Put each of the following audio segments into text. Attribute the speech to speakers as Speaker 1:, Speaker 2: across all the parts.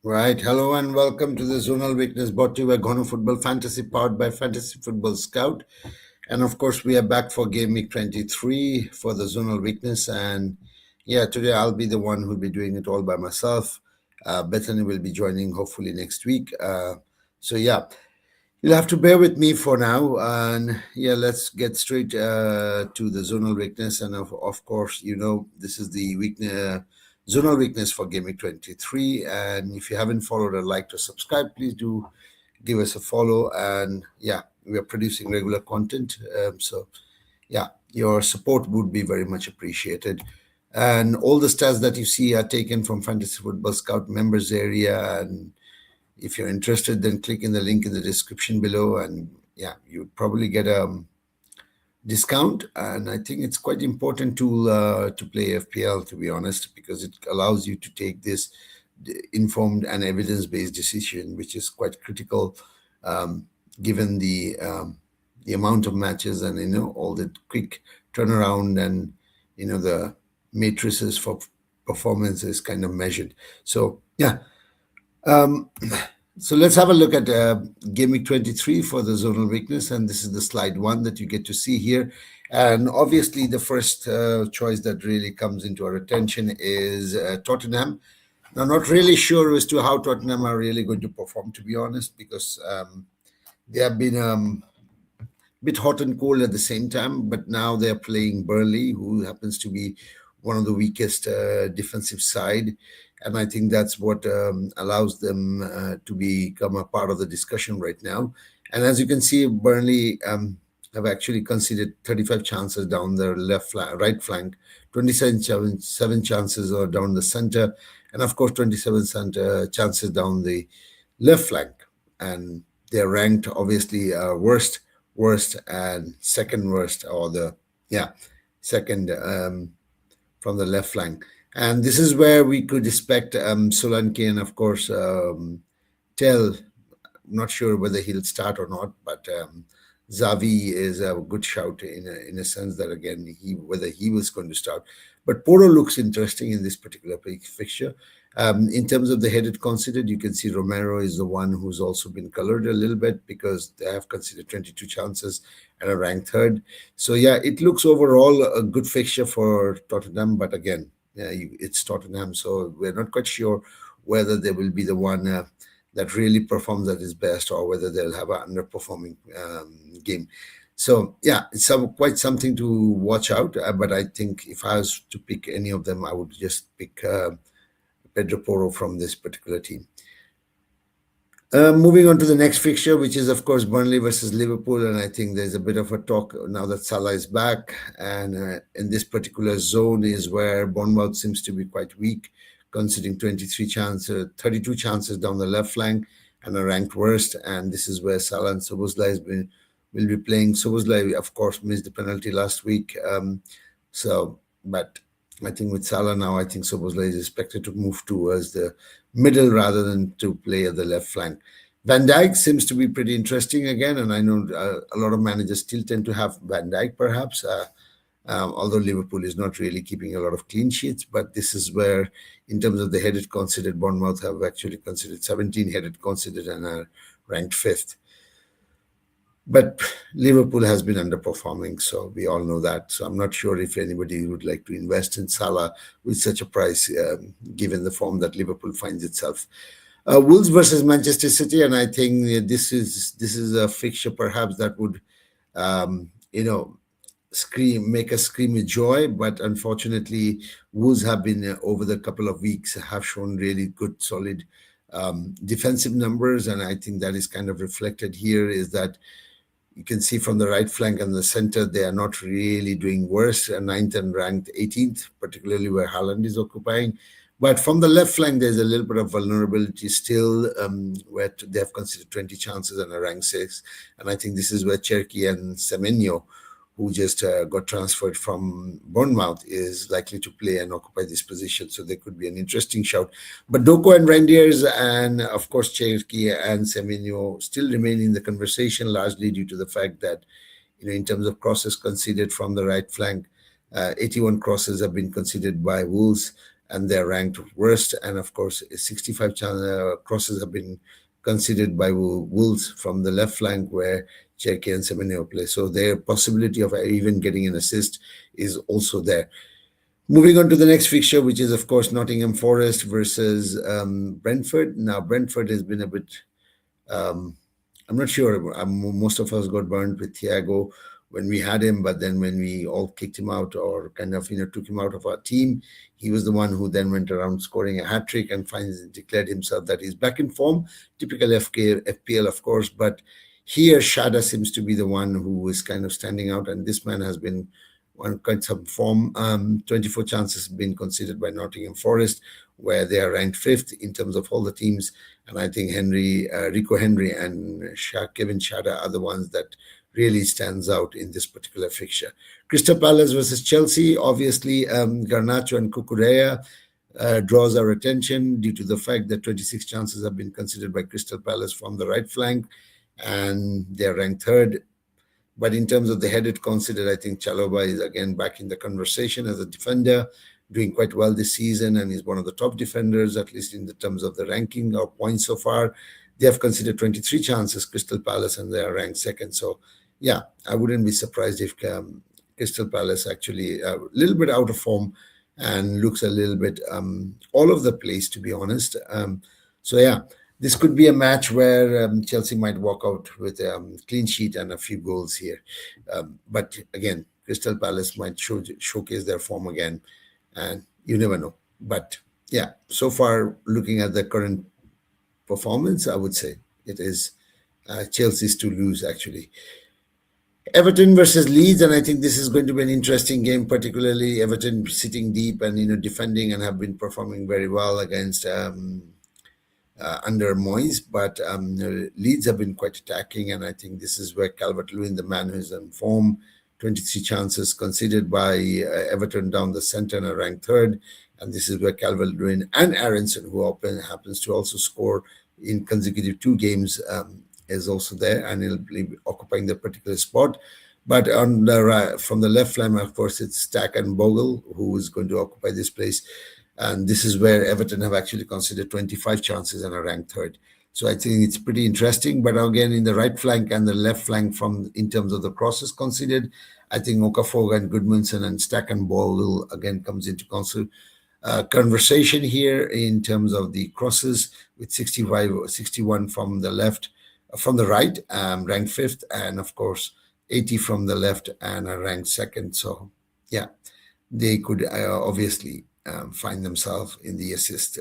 Speaker 1: Right. Hello and welcome to the Zonal Weakness brought to you by Gono Football Fantasy, powered by Fantasy Football Scout. And of course, we are back for Game Week 23 for the Zonal Weakness. And yeah, today I'll be the one who'll be doing it all by myself. Bethany will be joining hopefully next week. So yeah, you'll have to bear with me for now. And yeah, let's get straight to the Zonal Weakness. And of course, this is the weakness. Zonal Weakness for Game Week 23. And if you haven't followed or liked or subscribed, please do give us a follow. And yeah, we are producing regular content. So yeah, your support would be very much appreciated. And all the stats that you see are taken from Fantasy Football Scout members area. And if you're interested, then click in the link in the description below. And yeah, you'd probably get a discount. And I think it's quite important tool to play FPL, to be honest, because it allows you to take this informed and evidence-based decision, which is quite critical given the amount of matches and all the quick turnaround and the matrices for performance is kind of measured. So yeah. So let's have a look at Game Week 23 for the zonal weakness. And this is the slide one that you get to see here. And obviously, the first choice that really comes into our attention is Tottenham. Now, not really sure as to how Tottenham are really going to perform, to be honest, because they have been a bit hot and cold at the same time. But now they're playing Burnley, who happens to be one of the weakest defensive side. And I think that's what allows them to become a part of the discussion right now. And as you can see, Burnley have actually conceded 35 chances down their right flank, 27 chances are down the center, and of course 27 chances down the left flank. And they're ranked obviously worst, and second worst, or second from the left flank. And this is where we could expect Solanke and, of course, Tell. I'm not sure whether he'll start or not, but Xavi is a good shout in a sense that, again, whether he was going to start. But Porto looks interesting in this particular fixture. In terms of the headed considered, you can see Romero is the one who's also been colored a little bit because they have considered 22 chances and a ranked third. So, yeah, it looks overall a good fixture for Tottenham. But again, it's Tottenham, so we're not quite sure whether they will be the one that really performs at its best or whether they'll have an underperforming game. So, yeah, it's quite something to watch out. But I think if I was to pick any of them, I would just pick Pedro Porro from this particular team. Moving on to the next fixture, which is, of course, Burnley versus Liverpool. And I think there's a bit of a talk now that Salah is back. And in this particular zone is where Bournemouth seems to be quite weak, considering 32 chances down the left flank and a ranked worst. And this is where Salah and Szoboszlai will be playing. Szoboszlai, of course, missed the penalty last week. But I think with Salah now, I think Szoboszlai is expected to move towards the middle rather than to play at the left flank. Van Dijk seems to be pretty interesting again, and I know a lot of managers still tend to have Van Dijk perhaps, although Liverpool is not really keeping a lot of clean sheets. But this is where, in terms of the headed considered, Bournemouth have actually considered 17 headed considered and are ranked fifth. But Liverpool has been underperforming, so we all know that. So I'm not sure if anybody would like to invest in Salah with such a price, given the form that Liverpool finds itself. Wolves versus Manchester City, and I think this is a fixture perhaps that would, make us scream with joy. But unfortunately, Wolves have been over the couple of weeks have shown really good, solid defensive numbers, and I think that is kind of reflected here. Is that you can see from the right flank and the center, they are not really doing worse, 9th and ranked 18th, particularly where Haaland is occupying. But from the left flank, there's a little bit of vulnerability still, where they have considered 20 chances and a rank 6. And I think this is where Cherki and Semenyo, who just got transferred from Bournemouth, is likely to play and occupy this position. So there could be an interesting shout. But Doko and Reindeers and, of course, Cherki and Semenyo still remain in the conversation, largely due to the fact that, in terms of crosses conceded from the right flank, 81 crosses have been conceded by Wolves and they're ranked worst. And of course, 65 crosses have been considered by Wolves from the left flank where Cherki and Semenyo play. So their possibility of even getting an assist is also there. Moving on to the next fixture, which is, of course, Nottingham Forest versus Brentford. Now, Brentford has been a bit, I'm not sure. Most of us got burned with Thiago when we had him, but then when we all kicked him out or kind of, took him out of our team, he was the one who then went around scoring a hat trick and finally declared himself that he's back in form. Typical FPL, of course, but here Shada seems to be the one who is kind of standing out, and this man has been on quite some form. 24 chances been considered by Nottingham Forest, where they are ranked 5th in terms of all the teams. And I think Rico Henry and Kevin Shada are the ones that really stands out in this particular fixture. Crystal Palace versus Chelsea. Obviously, Garnacho and Cucurella draws our attention due to the fact that 26 chances have been considered by Crystal Palace from the right flank, and they're ranked 3rd. But in terms of the headed considered, I think Chalobah is again back in the conversation as a defender, doing quite well this season, and is one of the top defenders, at least in the terms of the ranking or points so far. They have considered 23 chances, Crystal Palace, and they are ranked 2nd. So, yeah, I wouldn't be surprised if Crystal Palace actually a little bit out of form and looks a little bit all over the place, to be honest. So, yeah. This could be a match where Chelsea might walk out with a clean sheet and a few goals here. But again, Crystal Palace might showcase their form again, and you never know. But yeah, so far, looking at the current performance, I would say it is Chelsea's to lose, actually. Everton versus Leeds, and I think this is going to be an interesting game, particularly Everton sitting deep and defending and have been performing very well against under Moyes, but Leeds have been quite attacking, and I think this is where Calvert-Lewin, the man who is in form, 23 chances considered by Everton down the centre and are ranked 3rd, and this is where Calvert-Lewin and Aronson, who happens to also score in consecutive 2 games, is also there, and he'll be occupying the particular spot. But on the right, from the left flank, of course, it's Stack and Bogle who is going to occupy this place. And this is where Everton have actually considered 25 chances and are ranked 3rd. So I think it's pretty interesting. But again, in the right flank and the left flank in terms of the crosses considered, I think Okafor and Goodmanson and Stack and Bogle again comes into conversation here in terms of the crosses with 65 or 61 from the left, from the right, ranked 5th, and of course 80 from the left and are ranked 2nd. So yeah, they could obviously find themselves in the assist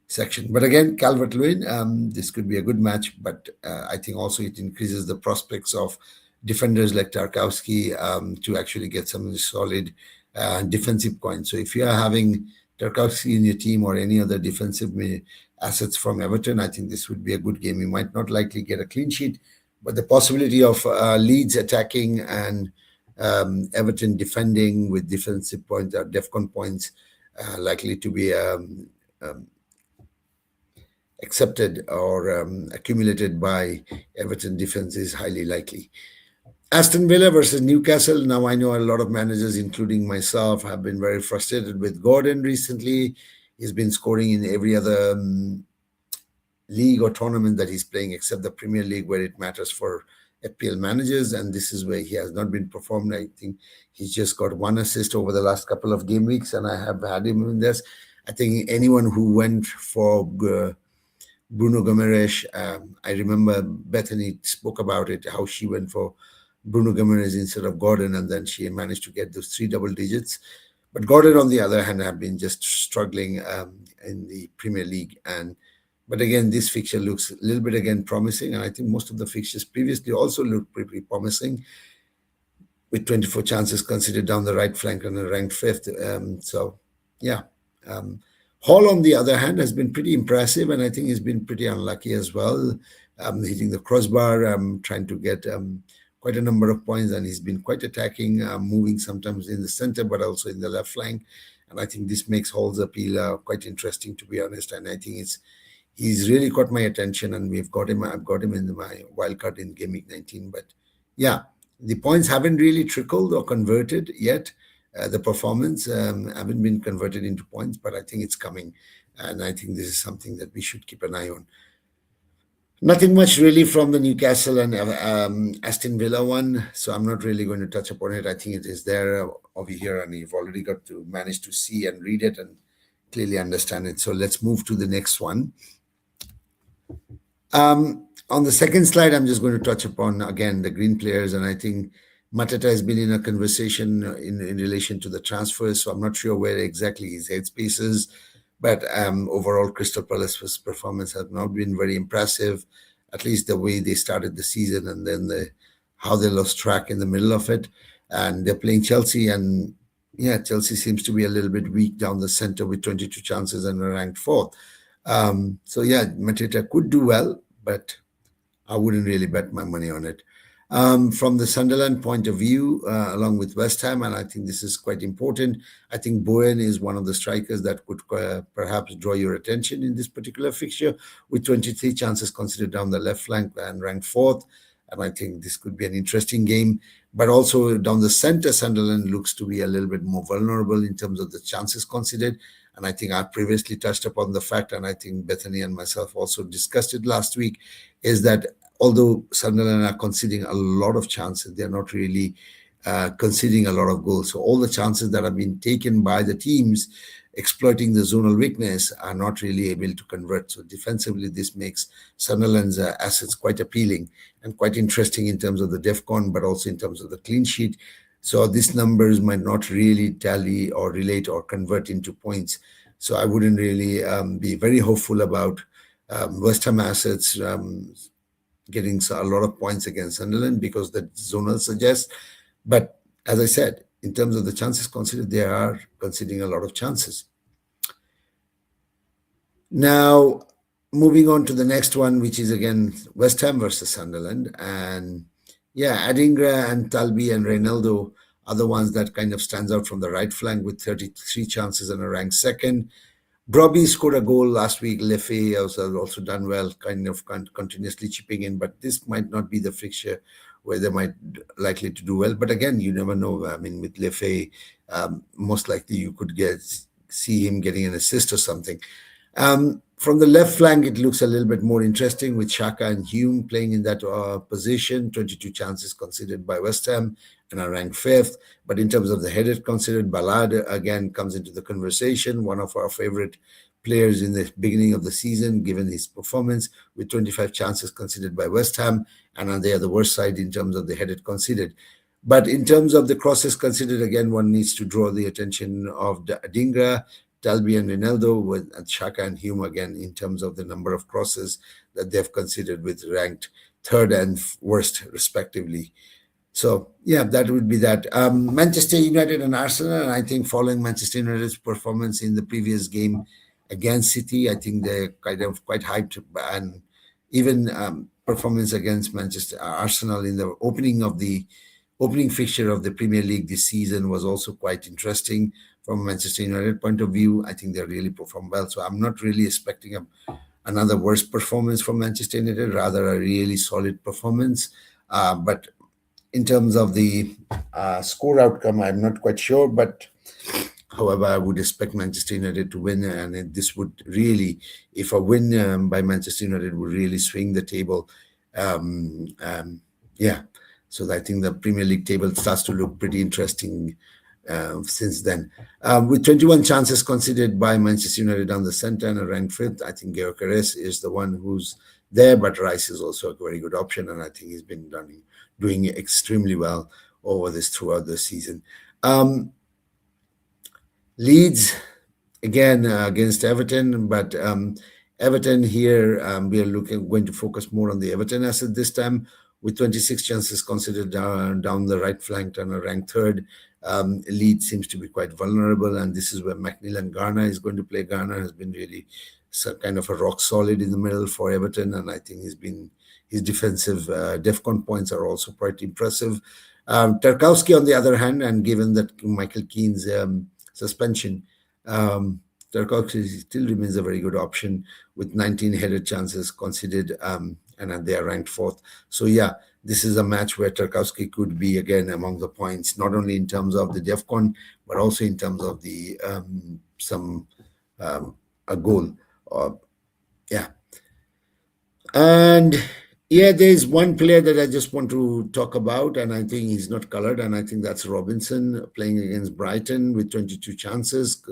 Speaker 1: section. But again, Calvert-Lewin, this could be a good match, but I think also it increases the prospects of defenders like Tarkowski to actually get some solid defensive points. So if you are having Tarkowski in your team or any other defensive assets from Everton, I think this would be a good game. You might not likely get a clean sheet, but the possibility of Leeds attacking and Everton defending with defensive points or DEFCON points likely to be accepted or accumulated by Everton defense is highly likely. Aston Villa versus Newcastle. Now, I know a lot of managers, including myself, have been very frustrated with Gordon recently. He's been scoring in every other league or tournament that he's playing except the Premier League, where it matters for FPL managers, and this is where he has not been performed. I think he's just got 1 assist over the last couple of game weeks, and I have had him in this. I think anyone who went for Bruno Guimaraes, I remember Bethany spoke about it, how she went for Bruno Guimaraes instead of Gordon, and then she managed to get those 3 double digits. But Gordon, on the other hand, have been just struggling in the Premier League. But again, this fixture looks a little bit, again, promising. And I think most of the fixtures previously also looked pretty promising, with 24 chances considered down the right flank and ranked 5th. So, yeah. Hall, on the other hand, has been pretty impressive, and I think he's been pretty unlucky as well, hitting the crossbar, trying to get quite a number of points, and he's been quite attacking, moving sometimes in the center, but also in the left flank. And I think this makes Hall's appeal quite interesting, to be honest. And I think he's really caught my attention, and I've got him in my wildcard in Game Week 19. But yeah, the points haven't really trickled or converted yet. the performance. Haven't been converted into points, but I think it's coming. And I think this is something that we should keep an eye on. Nothing much really from the Newcastle and Aston Villa one, so I'm not really going to touch upon it. I think it is there over here, and you've already got to manage to see and read it and clearly understand it. So let's move to the next one. On the second slide, I'm just going to touch upon, again, the green players, and I think Mateta has been in a conversation in relation to the transfers, so I'm not sure where exactly his headspace is. But overall, Crystal Palace's performance has not been very impressive, at least the way they started the season and then how they lost track in the middle of it. And they're playing Chelsea, and yeah, Chelsea seems to be a little bit weak down the center with 22 chances and are ranked fourth. So yeah, Mateta could do well, but I wouldn't really bet my money on it. From the Sunderland point of view, along with West Ham, and I think this is quite important, I think Bowen is one of the strikers that could perhaps draw your attention in this particular fixture, with 23 chances considered down the left flank and ranked fourth. And I think this could be an interesting game. But also down the center, Sunderland looks to be a little bit more vulnerable in terms of the chances considered. And I think I previously touched upon the fact, and I think Bethany and myself also discussed it last week, is that although Sunderland are conceding a lot of chances, they're not really conceding a lot of goals. So all the chances that have been taken by the teams exploiting the zonal weakness are not really able to convert. So defensively, this makes Sunderland's assets quite appealing and quite interesting in terms of the DEFCON, but also in terms of the clean sheet. So these numbers might not really tally or relate or convert into points. So I wouldn't really be very hopeful about West Ham assets getting a lot of points against Sunderland, because the zonal suggests. But as I said, in terms of the chances considered, they are conceding a lot of chances. Now, moving on to the next one, which is again West Ham versus Sunderland. And yeah, Adingra and Talbi and Reynaldo are the ones that kind of stands out from the right flank with 33 chances and a ranked second. Brobby scored a goal last week. Leffe has also done well, kind of continuously chipping in, but this might not be the fixture where they might likely to do well. But again, you never know. I mean, with Leffe, most likely you could see him getting an assist or something. From the left flank, it looks a little bit more interesting with Xhaka and Hume playing in that position. 22 chances considered by West Ham and are ranked fifth. But in terms of the headed considered, Ballard again comes into the conversation, one of our favorite players in the beginning of the season, given his performance, with 25 chances considered by West Ham, and they are the worst side in terms of the headed considered. But in terms of the crosses considered, again, one needs to draw the attention of Adingra, Talbi and Ronaldo, with Xhaka and Hume again in terms of the number of crosses that they've considered, with ranked third and worst respectively. So yeah, that would be that. Manchester United and Arsenal, and I think following Manchester United's performance in the previous game against City, I think they're kind of quite hyped, and even performance against Manchester Arsenal in the opening fixture of the Premier League this season was also quite interesting from a Manchester United point of view. I think they really performed well. So I'm not really expecting another worse performance from Manchester United, rather a really solid performance. But in terms of the score outcome, I'm not quite sure. But however, I would expect Manchester United to win. And this would really, if a win by Manchester United would really swing the table. Yeah. So I think the Premier League table starts to look pretty interesting since then. With 21 chances considered by Manchester United down the center and ranked fifth, I think Gyökeres is the one who's there, but Rice is also a very good option, and I think he's been doing extremely well over this throughout the season. Leeds, again, against Everton, but Everton here, we are going to focus more on the Everton asset this time, with 26 chances considered down the right flank and a ranked third. Leeds seems to be quite vulnerable, and this is where McNeil Garner is going to play. Garner has been really kind of a rock solid in the middle for Everton, and I think his defensive DEFCON points are also quite impressive. Tarkowski, on the other hand, and given that Michael Keane's suspension, Tarkowski still remains a very good option with 19 headed chances considered, and they are ranked fourth. So yeah, this is a match where Tarkowski could be again among the points, not only in terms of the DEFCON, but also in terms of the some a goal. Uh, yeah, and yeah, there's one player that I just want to talk about, and I think he's not colored, and I think that's Robinson playing against Brighton with 22 chances,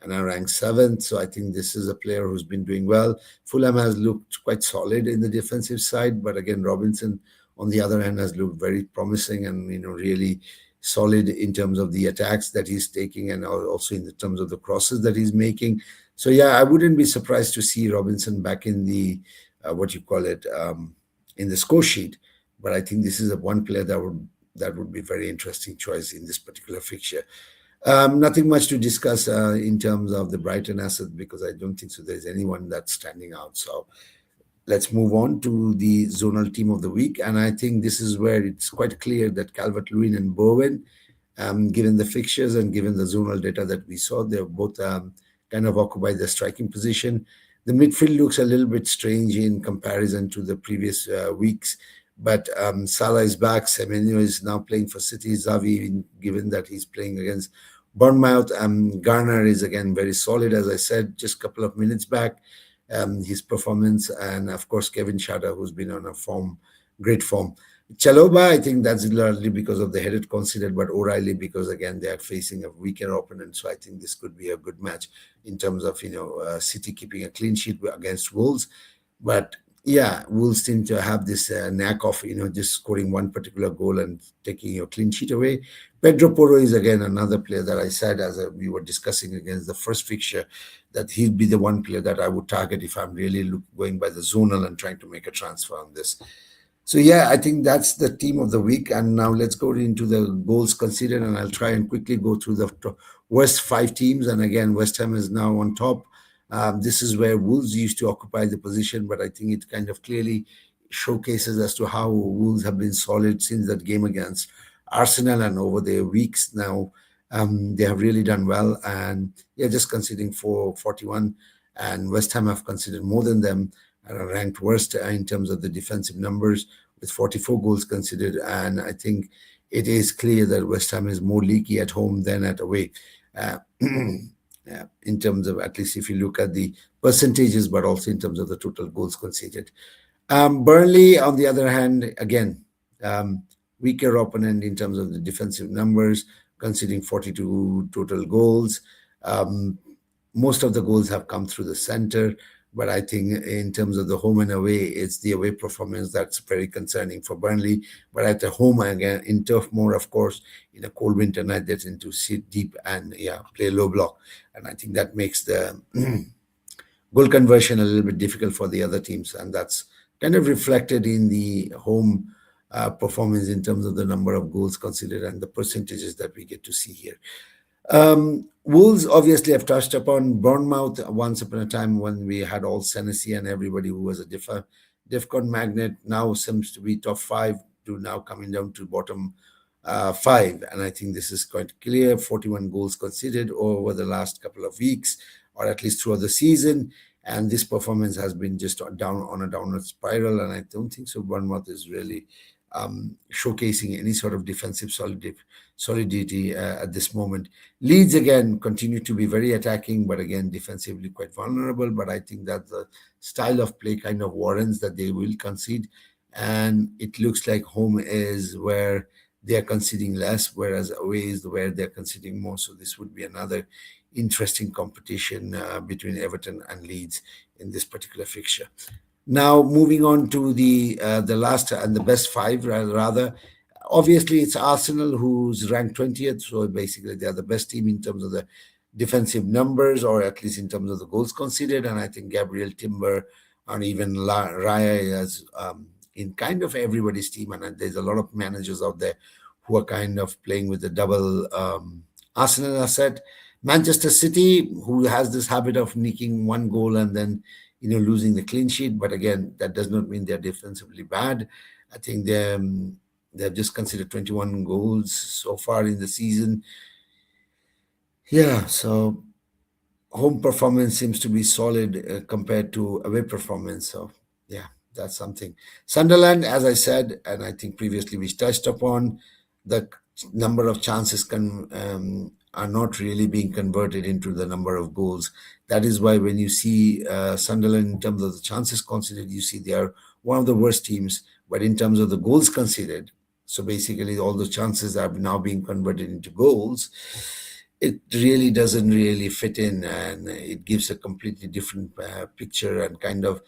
Speaker 1: and I ranked seventh. So I think this is a player who's been doing well. Fulham has looked quite solid in the defensive side, but again, Robinson, on the other hand, has looked very promising and really solid in terms of the attacks that he's taking, and also in the terms of the crosses that he's making. So yeah, I wouldn't be surprised to see Robinson back in the what you call it in the score sheet. But I think this is a one player that would be very interesting choice in this particular fixture. Nothing much to discuss in terms of the Brighton asset because I don't think so. There's anyone that's standing out. So let's move on to the zonal team of the week, and I think this is where it's quite clear that Calvert-Lewin and Bowen, given the fixtures and given the zonal data that we saw, they both kind of occupy the striking position. The midfield looks a little bit strange in comparison to the previous weeks, but Salah is back. Semenyo is now playing for City. Xavi, given that he's playing against Bournemouth. Garner is again very solid, as I said just a couple of minutes back. His performance, and of course Kevin Shada, who's been on a great form. Chaloba, I think that's largely because of the headed considered, but O'Reilly because again they are facing a weaker opponent. So I think this could be a good match in terms of City keeping a clean sheet against Wolves. But yeah, Wolves seem to have this knack of just scoring one particular goal and taking your clean sheet away. Pedro Porro is again another player that I said as we were discussing against the first fixture that he'd be the one player that I would target if I'm really going by the zonal and trying to make a transfer on this. So yeah, I think that's the team of the week. And now let's go into the goals considered, and I'll try and quickly go through the worst five teams. And again, West Ham is now on top. This is where Wolves used to occupy the position, but I think it kind of clearly showcases as to how Wolves have been solid since that game against Arsenal, and over the weeks now, they have really done well. And yeah, just conceding 41, and West Ham have conceded more than them and are ranked worst in terms of the defensive numbers with 44 goals conceded. And I think it is clear that West Ham is more leaky at home than at away. In terms of, at least if you look at the percentages, but also in terms of the total goals conceded. Burnley, on the other hand, again, weaker opponent in terms of the defensive numbers, conceding 42 total goals. Most of the goals have come through the center, but I think in terms of the home and away, it's the away performance that's very concerning for Burnley. But at the home, again, in Turf Moor, of course, in a cold winter night, they tend to sit deep and play low block. And I think that makes the goal conversion a little bit difficult for the other teams. And that's kind of reflected in the home performance in terms of the number of goals considered and the percentages that we get to see here. Wolves obviously have touched upon. Bournemouth, once upon a time when we had all Senesi and everybody who was a DEFCON magnet, now seems to be top five to now coming down to bottom five. And I think this is quite clear. 41 goals conceded over the last couple of weeks, or at least throughout the season. And this performance has been just down on a downward spiral. And I don't think so. Bournemouth is really showcasing any sort of defensive solidity at this moment. Leeds again continue to be very attacking, but again defensively quite vulnerable. But I think that the style of play kind of warrants that they will concede, and it looks like home is where they are conceding less, whereas away is where they're conceding more. So this would be another interesting competition between Everton and Leeds in this particular fixture. Now, moving on to the last and the best five, rather. Obviously, it's Arsenal who's ranked 20th. So basically, they are the best team in terms of the defensive numbers, or at least in terms of the goals conceded. And I think Gabriel Timber and even Raya is in kind of everybody's team. And there's a lot of managers out there who are kind of playing with the double Arsenal asset. Manchester City, who has this habit of nicking one goal and then losing the clean sheet. But again, that does not mean they're defensively bad. I think they've just considered 21 goals so far in the season. Yeah, so home performance seems to be solid compared to away performance. So yeah, that's something. Sunderland, as I said, and I think previously we touched upon, the number of chances are not really being converted into the number of goals. That is why when you see Sunderland in terms of the chances conceded, you see they are one of the worst teams. But in terms of the goals conceded, so basically all the chances are now being converted into goals, it really doesn't really fit in, and it gives a completely different picture and kind of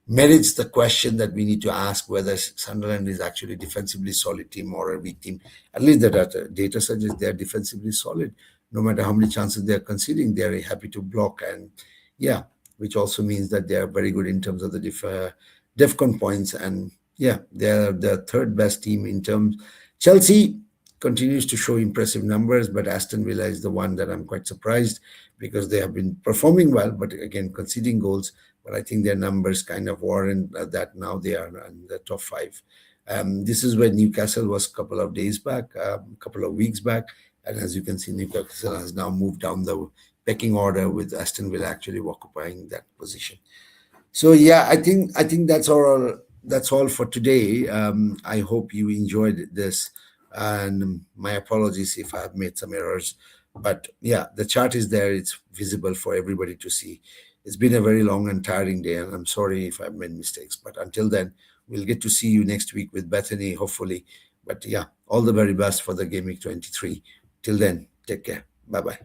Speaker 1: merits the question that we need to ask whether Sunderland is actually a defensively solid team or a weak team. At least the data suggests they are defensively solid. No matter how many chances they are conceding, they are happy to block, and yeah, which also means that they are very good in terms of the DEFCON points. And yeah, they are the third best team in terms. Chelsea continues to show impressive numbers, but Aston Villa is the one that I'm quite surprised because they have been performing well, but again conceding goals. But I think their numbers kind of warrant that now they are in the top five. This is where Newcastle was a couple of days back, a couple of weeks back, and as you can see, Newcastle has now moved down the pecking order with Aston Villa actually occupying that position. So yeah, I think that's all for today. I hope you enjoyed this, and my apologies if I've made some errors. But yeah, the chart is there; it's visible for everybody to see. It's been a very long and tiring day, and I'm sorry if I've made mistakes. But until then, we'll get to see you next week with Bethany, hopefully. But yeah, all the very best for the Game Week 23. Till then, take care. Bye bye.